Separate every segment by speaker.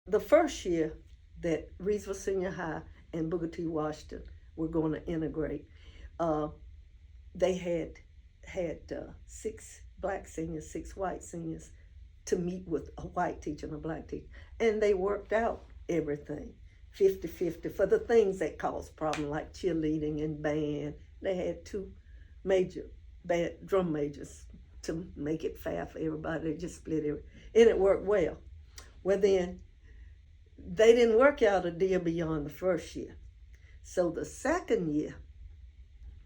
Speaker 1: The first year that Reesville Senior High and Booker T. Washington were going to integrate, they had 6 black seniors, 6 white seniors to meet with a white teacher and a black teacher. And they worked out everything, 50-50, for the things that caused problems like cheerleading and band. They had 2 major drum majors to make it fair for everybody. They just split it, and it worked well. Well, then, they didn't work out a deal beyond the first year. So the second year,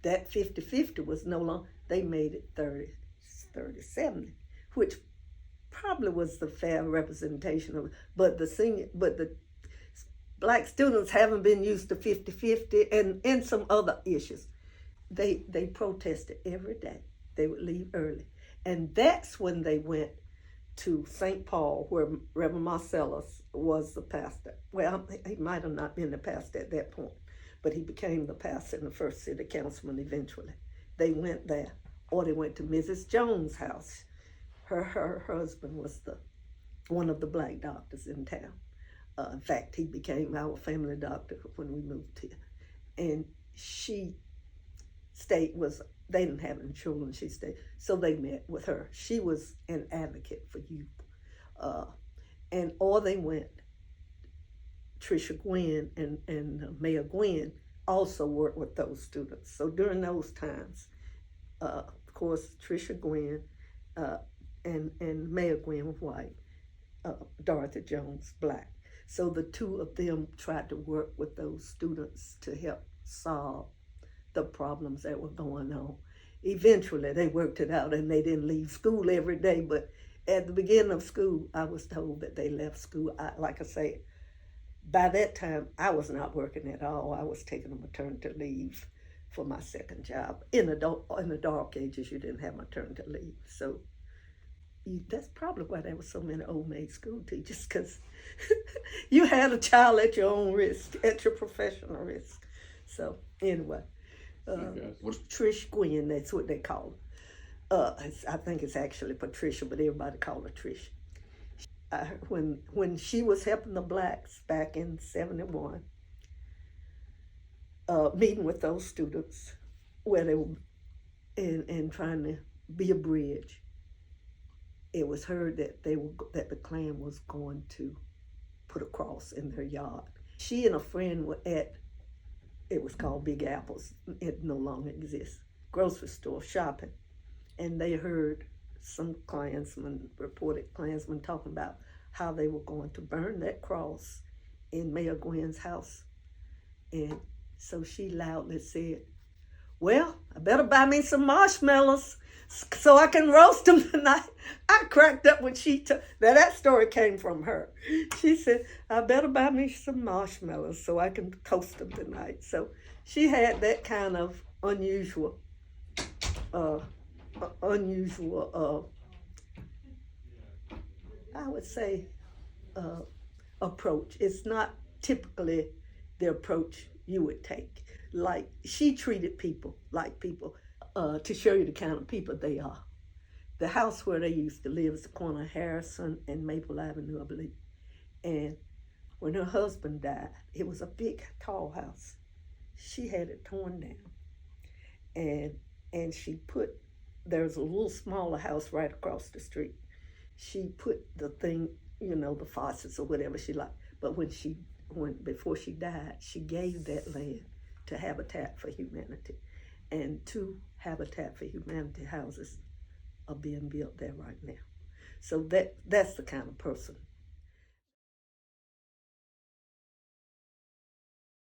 Speaker 1: that 50-50 was no longer, they made it 30-70, which probably was the fair representation of it. But the black students haven't been used to 50-50 and some other issues. They protested every day. They would leave early. And that's when they went to St. Paul, where Reverend Marcellus was the pastor. Well, he might have not been the pastor at that point, but he became the pastor and the first city councilman eventually. They went there, or they went to Mrs. Jones' house. Her husband was one of the black doctors in town. In fact, he became our family doctor when we moved here. And she stayed, they didn't have any children, she stayed, so they met with her. She was an advocate for youth. Or they went, Tricia Gwynn and Mayor Gwynn also worked with those students. So during those times, of course, Tricia Gwynn and Mayor Gwynn was white, Dorothy Jones, black. So the 2 of them tried to work with those students to help solve the problems that were going on. Eventually, they worked it out, and they didn't leave school every day. But at the beginning of school, I was told that they left school. Like I say, by that time, I was not working at all. I was taking a maternity leave for my second job. In the dark ages, you didn't have maternity leave. So that's probably why there were so many old maid school teachers, because you had a child at your own risk, at your professional risk. So anyway. Trish Gwynn, that's what they call her. I think it's actually Patricia, but everybody called her Trish. When she was helping the blacks back in 71, meeting with those students where they were and trying to be a bridge, it was heard that that the Klan was going to put a cross in their yard. She and a friend were at, it was called Big Apples, it no longer exists, grocery store shopping. And they heard some reported Klansmen talking about how they were going to burn that cross in Mayor Gwynn's house. And so she loudly said, "Well, I better buy me some marshmallows so I can roast them tonight." I cracked up when that story came from her. She said, "I better buy me some marshmallows so I can toast them tonight." So she had that kind of unusual I would say, approach. It's not typically the approach you would take. Like, she treated people like people, to show you the kind of people they are. The house where they used to live is the corner of Harrison and Maple Avenue, I believe. And when her husband died, it was a big, tall house. She had it torn down. And she put, there's a little smaller house right across the street. She put the thing, the faucets or whatever she liked. But before she died, she gave that land to Habitat for Humanity. And 2 Habitat for Humanity houses are being built there right now. So that's the kind of person